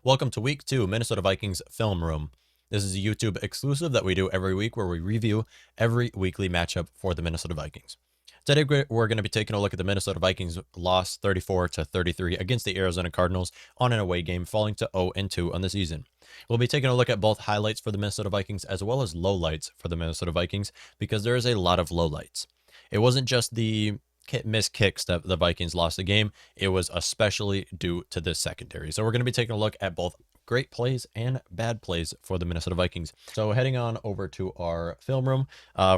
Welcome to week 2, Minnesota Vikings Film Room. This is a YouTube exclusive that we do every week where we review every weekly matchup for the Minnesota Vikings. Today we're going to be taking a look at the Minnesota Vikings loss 34-33 against the Arizona Cardinals on an away game, falling to 0-2 on the season. We'll be taking a look at both highlights for the Minnesota Vikings as well as lowlights for the Minnesota Vikings because there is a lot of lowlights. It wasn't just the missed kicks that the Vikings lost the game. It was especially due to this secondary. So we're going to be taking a look at both great plays and bad plays for the Minnesota Vikings. So heading on over to our film room.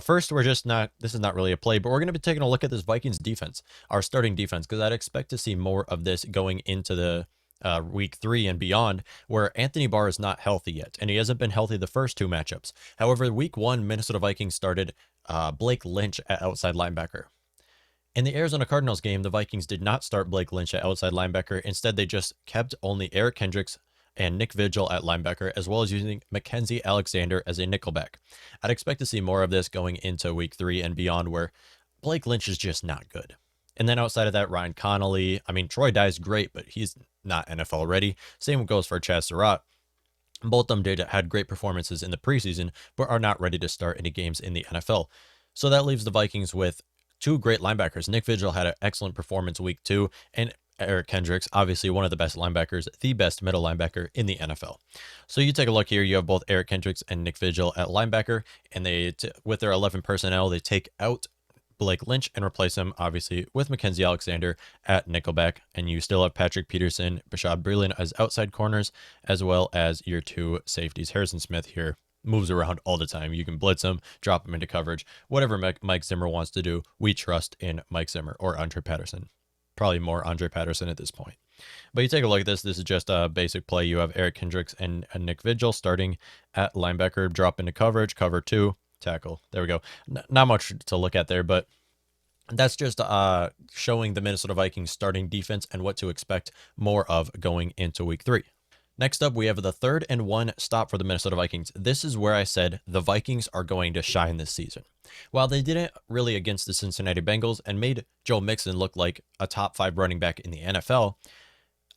First, this is not really a play, but we're going to be taking a look at this Vikings defense, our starting defense, because I'd expect to see more of this going into the week 3 and beyond, where Anthony Barr is not healthy yet, and he hasn't been healthy the first 2 matchups. However, week 1, Minnesota Vikings started Blake Lynch at outside linebacker. In the Arizona Cardinals game, the Vikings did not start Blake Lynch at outside linebacker. Instead, they just kept only Eric Kendricks and Nick Vigil at linebacker, as well as using Mackenzie Alexander as a nickelback. I'd expect to see more of this going into week 3 and beyond, where Blake Lynch is just not good. And then outside of that, Ryan Connolly, Troy Dye's great, but he's not NFL ready. Same goes for Chaz Surratt. Both of them had great performances in the preseason, but are not ready to start any games in the NFL. So that leaves the Vikings with 2 great linebackers. Nick Vigil had an excellent performance week 2, and Eric Kendricks, obviously one of the best linebackers, the best middle linebacker in the NFL. So you take a look here, you have both Eric Kendricks and Nick Vigil at linebacker, and they, with their 11 personnel, they take out Blake Lynch and replace him, obviously, with Mackenzie Alexander at nickelback, and you still have Patrick Peterson, Breeland as outside corners, as well as your 2 safeties. Harrison Smith here moves around all the time. You can blitz him, drop him into coverage, whatever Mike Zimmer wants to do. We trust in Mike Zimmer or Andre Patterson. Probably more Andre Patterson at this point. But you take a look at this. This is just a basic play. You have Eric Kendricks and Nick Vigil starting at linebacker, drop into coverage, cover 2, tackle. There we go. Not much to look at there, but that's just showing the Minnesota Vikings starting defense and what to expect more of going into week 3. Next up, we have the 3rd and 1 stop for the Minnesota Vikings. This is where I said the Vikings are going to shine this season. While they didn't really against the Cincinnati Bengals and made Joe Mixon look like a top 5 running back in the NFL,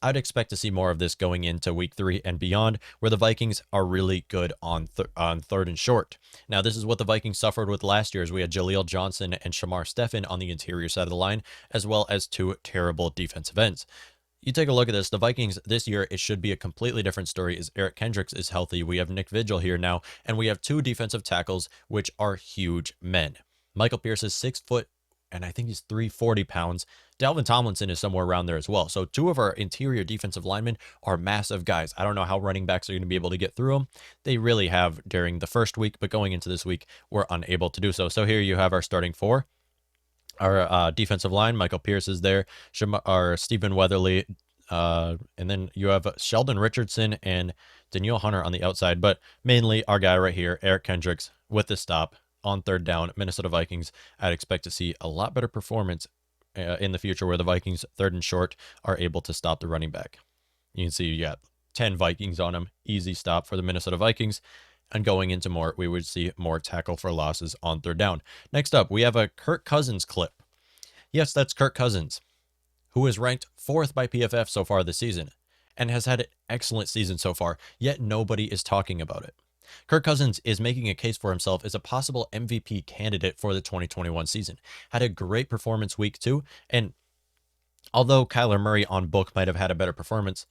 I'd expect to see more of this going into week 3 and beyond, where the Vikings are really good on 3rd and short. Now, this is what the Vikings suffered with last year, as we had Jaleel Johnson and Shamar Stephen on the interior side of the line, as well as 2 terrible defensive ends. You take a look at this. The Vikings this year, it should be a completely different story as Eric Kendricks is healthy. We have Nick Vigil here now, and we have 2 defensive tackles, which are huge men. Michael Pierce is 6 foot, and I think he's 340 pounds. Dalvin Tomlinson is somewhere around there as well. So 2 of our interior defensive linemen are massive guys. I don't know how running backs are going to be able to get through them. They really have during the first week, but going into this week, we're unable to do so. So here you have our starting 4. Our defensive line, Michael Pierce is there, our Stephen Weatherly, and then you have Sheldon Richardson and Danielle Hunter on the outside, but mainly our guy right here, Eric Kendricks, with the stop on 3rd down. Minnesota Vikings, I'd expect to see a lot better performance in the future where the Vikings 3rd and short are able to stop the running back. You can see you got 10 Vikings on them, easy stop for the Minnesota Vikings. And going into more, we would see more tackle for losses on 3rd down. Next up, we have a Kirk Cousins clip. Yes, that's Kirk Cousins, who is ranked 4th by PFF so far this season and has had an excellent season so far, yet nobody is talking about it. Kirk Cousins is making a case for himself as a possible MVP candidate for the 2021 season. Had a great performance week 2, and although Kyler Murray on book might have had a better performance,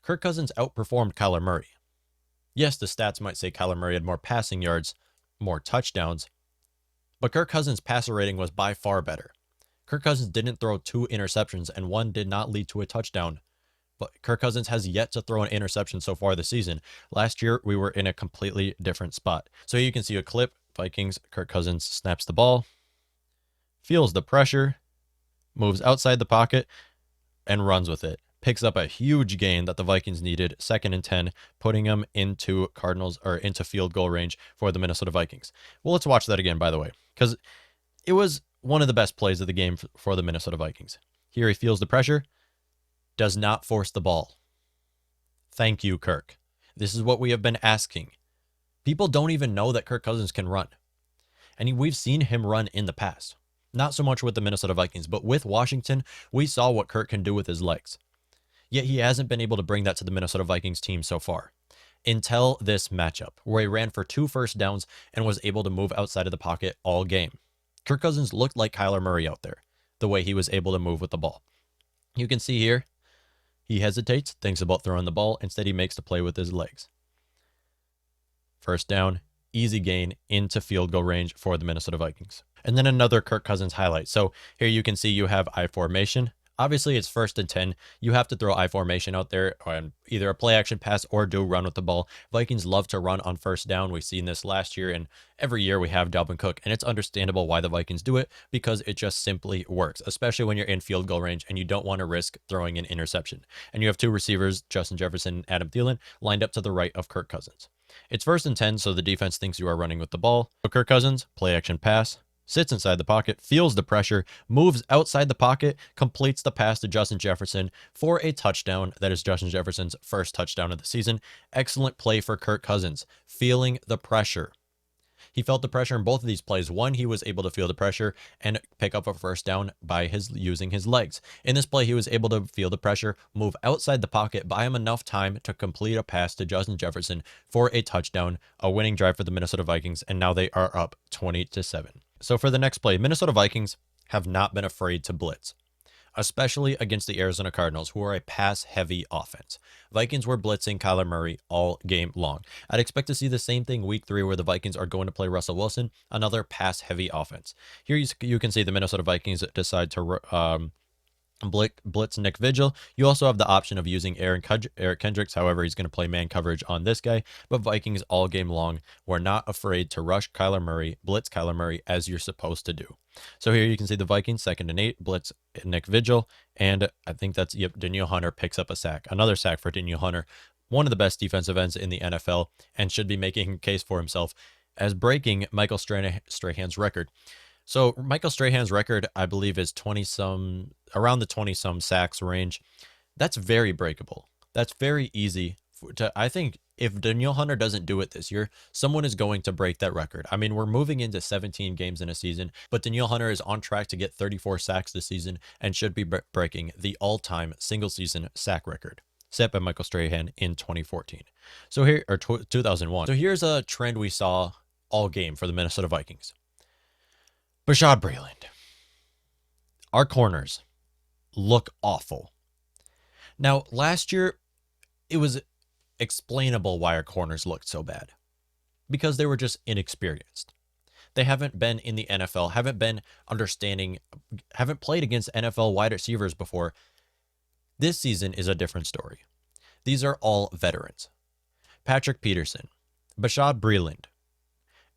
Kirk Cousins outperformed Kyler Murray. Yes, the stats might say Kyler Murray had more passing yards, more touchdowns, but Kirk Cousins' passer rating was by far better. Kirk Cousins didn't throw 2 interceptions, and 1 did not lead to a touchdown. But Kirk Cousins has yet to throw an interception so far this season. Last year, we were in a completely different spot. So you can see a clip. Vikings, Kirk Cousins snaps the ball, feels the pressure, moves outside the pocket, and runs with it. Picks up a huge gain that the Vikings needed, 2nd and 10, putting them into into field goal range for the Minnesota Vikings. Well, let's watch that again, by the way, because it was one of the best plays of the game for the Minnesota Vikings. Here he feels the pressure, does not force the ball. Thank you, Kirk. This is what we have been asking. People don't even know that Kirk Cousins can run. And we've seen him run in the past. Not so much with the Minnesota Vikings, but with Washington, we saw what Kirk can do with his legs. Yet he hasn't been able to bring that to the Minnesota Vikings team so far. Until this matchup, where he ran for 2 first downs and was able to move outside of the pocket all game. Kirk Cousins looked like Kyler Murray out there, the way he was able to move with the ball. You can see here, he hesitates, thinks about throwing the ball. Instead, he makes the play with his legs. First down, easy gain into field goal range for the Minnesota Vikings. And then another Kirk Cousins highlight. So here you can see you have I formation. Obviously, it's 1st and 10. You have to throw I formation out there on either a play action pass or do run with the ball. Vikings love to run on 1st down. We've seen this last year, and every year we have Dalvin Cook, and it's understandable why the Vikings do it because it just simply works, especially when you're in field goal range and you don't want to risk throwing an interception. And you have 2 receivers, Justin Jefferson and Adam Thielen, lined up to the right of Kirk Cousins. It's 1st and 10, so the defense thinks you are running with the ball. So Kirk Cousins, play action pass. Sits inside the pocket, feels the pressure, moves outside the pocket, completes the pass to Justin Jefferson for a touchdown. That is Justin Jefferson's 1st touchdown of the season. Excellent play for Kirk Cousins, feeling the pressure. He felt the pressure in both of these plays. One, he was able to feel the pressure and pick up a 1st down by using his legs. In this play, he was able to feel the pressure, move outside the pocket, buy him enough time to complete a pass to Justin Jefferson for a touchdown, a winning drive for the Minnesota Vikings, and now they are up 20-7. So for the next play, Minnesota Vikings have not been afraid to blitz, especially against the Arizona Cardinals, who are a pass-heavy offense. Vikings were blitzing Kyler Murray all game long. I'd expect to see the same thing week 3 where the Vikings are going to play Russell Wilson, another pass-heavy offense. Here you can see the Minnesota Vikings decide to blitz Nick Vigil. You also have the option of using Eric Kendricks. However, he's going to play man coverage on this guy. But Vikings all game long were not afraid to rush Kyler Murray, blitz Kyler Murray as you're supposed to do. So here you can see the Vikings 2nd and 8, blitz Nick Vigil. And I think that's, Danielle Hunter picks up a sack. Another sack for Danielle Hunter, one of the best defensive ends in the NFL, and should be making a case for himself as breaking Michael Strahan's record. So Michael Strahan's record, I believe, is around the 20-some sacks range. That's very breakable. That's very easy. I think if Danielle Hunter doesn't do it this year, someone is going to break that record. I mean, we're moving into 17 games in a season, but Danielle Hunter is on track to get 34 sacks this season and should be breaking the all-time single-season sack record set by Michael Strahan in 2014. So here, or 2001. So here's a trend we saw all game for the Minnesota Vikings. Bashaud Breeland. Our corners look awful. Now, last year, it was explainable why our corners looked so bad. Because they were just inexperienced. They haven't been in the NFL, haven't played against NFL wide receivers before. This season is a different story. These are all veterans. Patrick Peterson, Bashaud Breeland,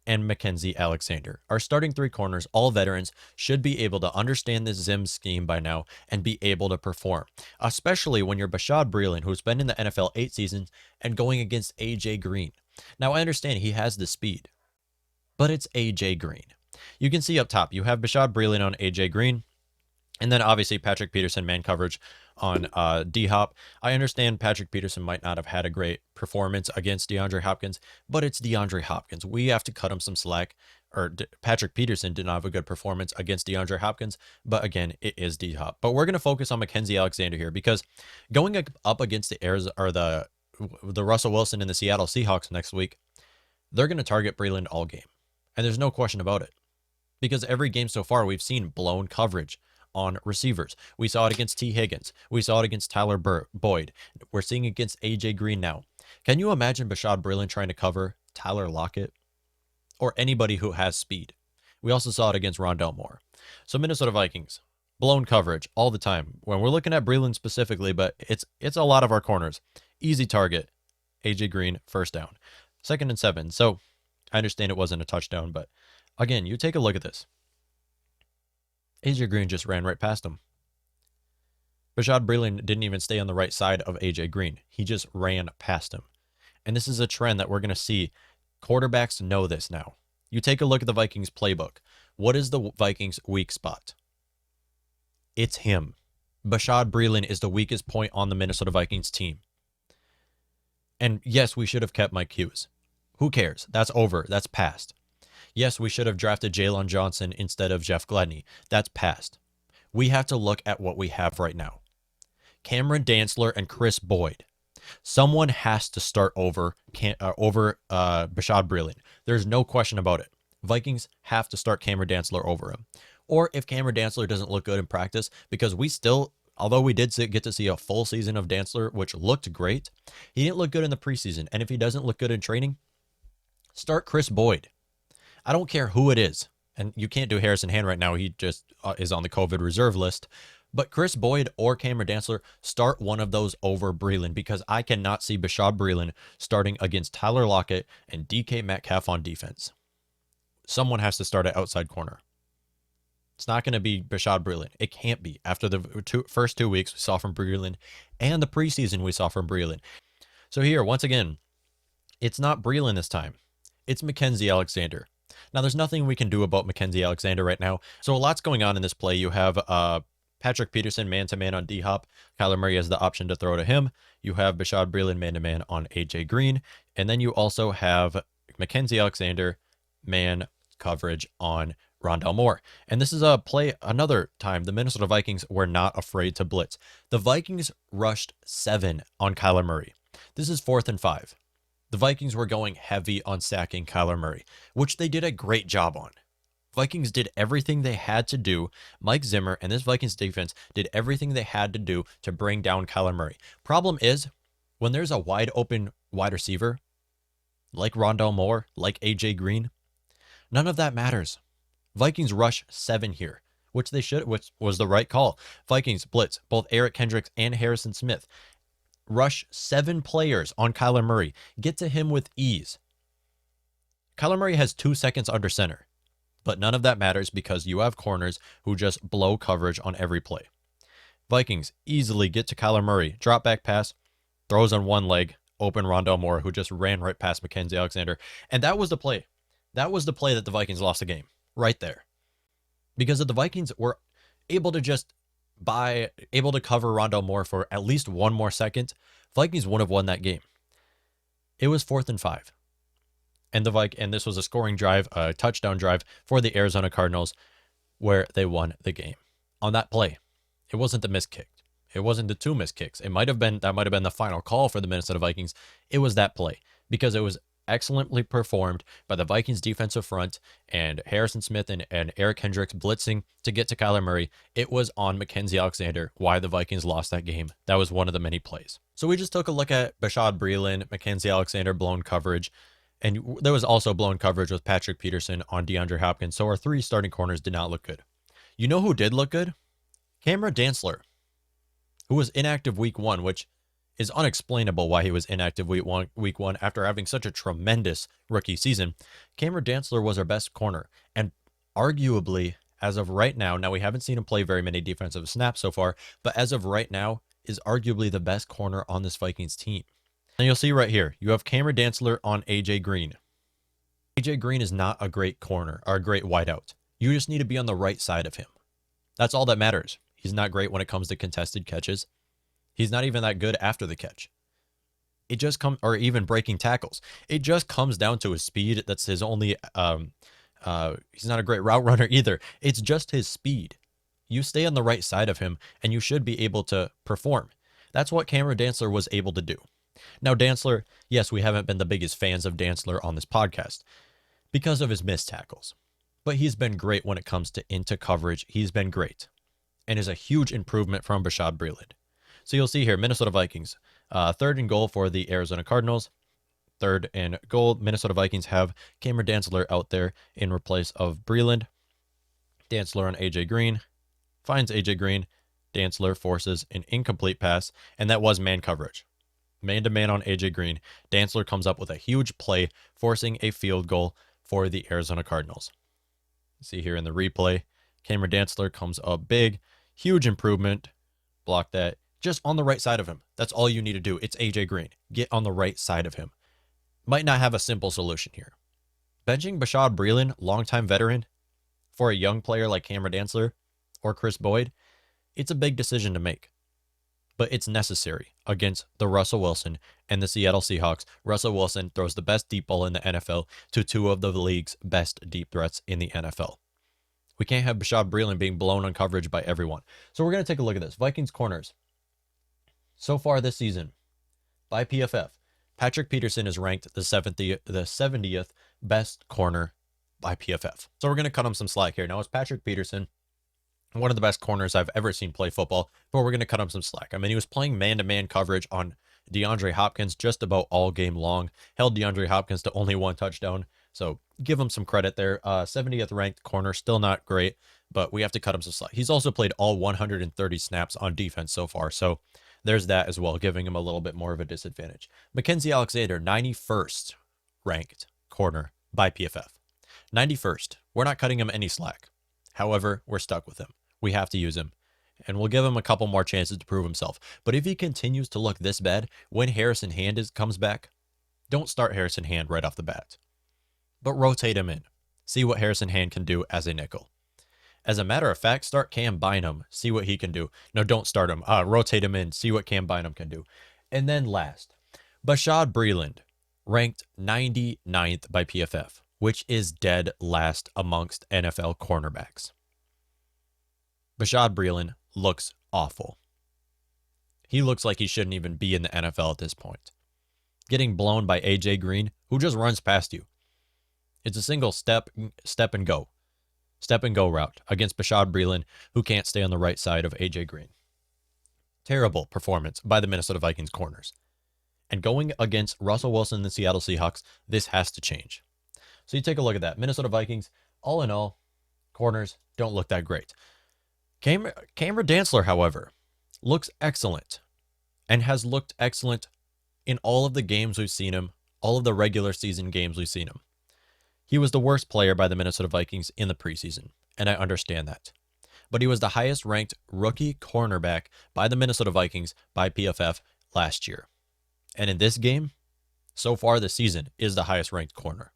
and Mackenzie Alexander. Our starting 3 corners, all veterans, should be able to understand this Zim scheme by now and be able to perform, especially when you're Bashaud Breeland, who's been in the NFL 8 seasons, and going against A.J. Green. Now, I understand he has the speed, but it's A.J. Green. You can see up top, you have Bashaud Breeland on A.J. Green, and then obviously Patrick Peterson man coverage on D-Hop. I understand Patrick Peterson might not have had a great performance against DeAndre Hopkins, but it's DeAndre Hopkins. We have to cut him some slack. Patrick Peterson did not have a good performance against DeAndre Hopkins, but again, it is D-Hop. But we're going to focus on Mackenzie Alexander here because going up against the Russell Wilson and the Seattle Seahawks next week, they're going to target Breeland all game. And there's no question about it. Because every game so far, we've seen blown coverage on receivers. We saw it against T. Higgins. We saw it against Tyler Boyd. We're seeing it against A.J. Green now. Can you imagine Bashaud Breeland trying to cover Tyler Lockett or anybody who has speed? We also saw it against Rondell Moore. So Minnesota Vikings, blown coverage all the time. When we're looking at Breeland specifically, but it's a lot of our corners. Easy target. A.J. Green, 1st down. 2nd and 7. So I understand it wasn't a touchdown, but again, you take a look at this. A.J. Green just ran right past him. Bashaud Breeland didn't even stay on the right side of A.J. Green. He just ran past him. And this is a trend that we're going to see. Quarterbacks know this now. You take a look at the Vikings playbook. What is the Vikings' weak spot? It's him. Bashaud Breeland is the weakest point on the Minnesota Vikings team. And yes, we should have kept Mike Hughes. Who cares? That's over. That's past. Yes, we should have drafted Jalen Johnson instead of Jeff Gladney. That's past. We have to look at what we have right now. Cameron Dantzler and Chris Boyd. Someone has to start over Bashaud Breeland. There's no question about it. Vikings have to start Cameron Dantzler over him. Or if Cameron Dantzler doesn't look good in practice, because we still, although we did get to see a full season of Dantzler, which looked great, he didn't look good in the preseason. And if he doesn't look good in training, start Chris Boyd. I don't care who it is. And you can't do Harrison Hand right now. He just is on the COVID reserve list. But Chris Boyd or Cameron Dantzler, start one of those over Breeland, because I cannot see Bashaud Breeland starting against Tyler Lockett and DK Metcalf on defense. Someone has to start at outside corner. It's not going to be Bashaud Breeland. It can't be. After the first 2 weeks we saw from Breeland and the preseason we saw from Breeland. So here, once again, it's not Breeland this time. It's Mackenzie Alexander. Now, there's nothing we can do about Mackenzie Alexander right now. So a lot's going on in this play. You have Patrick Peterson man-to-man on D-Hop. Kyler Murray has the option to throw to him. You have Bashaud Breeland man-to-man on A.J. Green. And then you also have Mackenzie Alexander man coverage on Rondale Moore. And this is a play another time. The Minnesota Vikings were not afraid to blitz. The Vikings rushed 7 on Kyler Murray. This is 4th and 5. The Vikings were going heavy on sacking Kyler Murray, which they did a great job on. Vikings did everything they had to do. Mike Zimmer and this Vikings defense did everything they had to do to bring down Kyler Murray. Problem is, when there's a wide open wide receiver, like Rondale Moore, like A.J. Green, none of that matters. Vikings rush 7 here, which they should, which was the right call. Vikings blitz both Eric Kendricks and Harrison Smith. Rush 7 players on Kyler Murray. Get to him with ease. Kyler Murray has 2 seconds under center, but none of that matters because you have corners who just blow coverage on every play. Vikings easily get to Kyler Murray. Drop back pass, throws on one leg, open Rondale Moore, who just ran right past Mackenzie Alexander. And that was the play. That was the play that the Vikings lost the game. Right there. Because if the Vikings were able to cover Rondale Moore for at least 1 more second, Vikings would have won that game. It was 4th and 5. And this was a scoring drive, a touchdown drive for the Arizona Cardinals, where they won the game. On that play, it wasn't the missed kick. It wasn't the 2 missed kicks. That might have been the final call for the Minnesota Vikings. It was that play because it was excellently performed by the Vikings defensive front and Harrison Smith and Eric Kendricks blitzing to get to Kyler Murray. It was on Mackenzie Alexander why the Vikings lost that game. That was one of the many plays. So we just took a look at Bashaud Breeland, Mackenzie Alexander blown coverage, and there was also blown coverage with Patrick Peterson on DeAndre Hopkins. So our 3 starting corners did not look good. You know who did look good? Cameron Dantzler, who was inactive week 1, which is unexplainable why he was inactive week one after having such a tremendous rookie season. Cameron Dantzler was our best corner, and arguably, as of right now, we haven't seen him play very many defensive snaps so far, but as of right now, is arguably the best corner on this Vikings team. And you'll see right here, you have Cameron Dantzler on A.J. Green. A.J. Green is not a great corner or a great wideout. You just need to be on the right side of him. That's all that matters. He's not great when it comes to contested catches. He's not even that good after the catch. It just comes, or even breaking tackles. It just comes down to his speed. That's his only, he's not a great route runner either. It's just his speed. You stay on the right side of him and you should be able to perform. That's what Cameron Dantzler was able to do. Now, Dantzler, yes, we haven't been the biggest fans of Dantzler on this podcast because of his missed tackles, but he's been great when it comes to into coverage. He's been great and is a huge improvement from Bashaud Breeland. So you'll see here, Minnesota Vikings, 3rd and goal for the Arizona Cardinals. 3rd and goal. Minnesota Vikings have Cameron Dantzler out there in replace of Breeland. Dantzler on A.J. Green. Finds A.J. Green. Dantzler forces an incomplete pass, and that was man coverage. Man-to-man on A.J. Green. Dantzler comes up with a huge play, forcing a field goal for the Arizona Cardinals. See here in the replay, Cameron Dantzler comes up big. Huge improvement. Block that. Just on the right side of him. That's all you need to do. It's A.J. Green. Get on the right side of him. Might not have a simple solution here. Benching Bashaud Breeland, longtime veteran, for a young player like Cameron Dantzler or Chris Boyd, it's a big decision to make. But it's necessary against the Russell Wilson and the Seattle Seahawks. Russell Wilson throws the best deep ball in the NFL to 2 of the league's best deep threats in the NFL. We can't have Bashaud Breeland being blown on coverage by everyone. So we're going to take a look at this. Vikings corners. So far this season, by PFF, Patrick Peterson is ranked the 70th best corner by PFF. So we're going to cut him some slack here. Now, it's Patrick Peterson, one of the best corners I've ever seen play football, but we're going to cut him some slack. I mean, he was playing man-to-man coverage on DeAndre Hopkins just about all game long, held DeAndre Hopkins to only 1 touchdown. So give him some credit there. 70th ranked corner, still not great, but we have to cut him some slack. He's also played all 130 snaps on defense so far. So there's that as well, giving him a little bit more of a disadvantage. Mackenzie Alexander, 91st ranked corner by PFF. 91st. We're not cutting him any slack. However, we're stuck with him. We have to use him. And we'll give him a couple more chances to prove himself. But if he continues to look this bad, when Harrison Hand comes back, don't start Harrison Hand right off the bat. But rotate him in. See what Harrison Hand can do as a nickel. As a matter of fact, start Cam Bynum. See what he can do. No, don't start him. Rotate him in. See what Cam Bynum can do. And then last, Bashaud Breeland, ranked 99th by PFF, which is dead last amongst NFL cornerbacks. Bashaud Breeland looks awful. He looks like he shouldn't even be in the NFL at this point. Getting blown by AJ Green, who just runs past you. It's a single step and go. Step and go route against Bashaud Breeland, who can't stay on the right side of AJ Green. Terrible performance by the Minnesota Vikings corners. And going against Russell Wilson and the Seattle Seahawks, this has to change. So you take a look at that. Minnesota Vikings, all in all, corners don't look that great. Cameron Dantzler, however, looks excellent and has looked excellent in all of the games we've seen him, all of the regular season games we've seen him. He was the worst player by the Minnesota Vikings in the preseason, and I understand that. But he was the highest ranked rookie cornerback by the Minnesota Vikings by PFF last year. And in this game, so far this season, is the highest ranked corner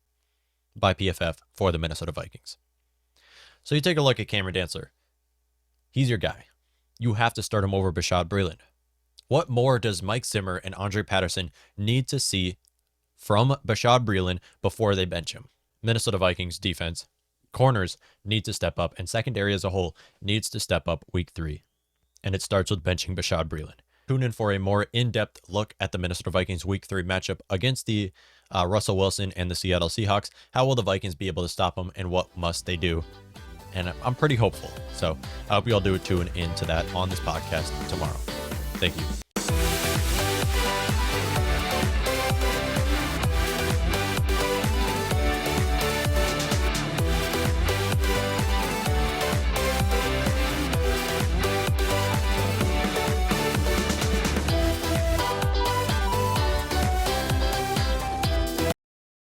by PFF for the Minnesota Vikings. So you take a look at Cameron Dantzler. He's your guy. You have to start him over Bashaud Breeland. What more does Mike Zimmer and Andre Patterson need to see from Bashaud Breeland before they bench him? Minnesota Vikings defense, corners need to step up, and secondary as a whole needs to step up week 3. And it starts with benching Bashaud Breeland. Tune in for a more in-depth look at the Minnesota Vikings week 3 matchup against the Russell Wilson and the Seattle Seahawks. How will the Vikings be able to stop them, and what must they do? And I'm pretty hopeful. So I hope you all do tune into that on this podcast tomorrow. Thank you.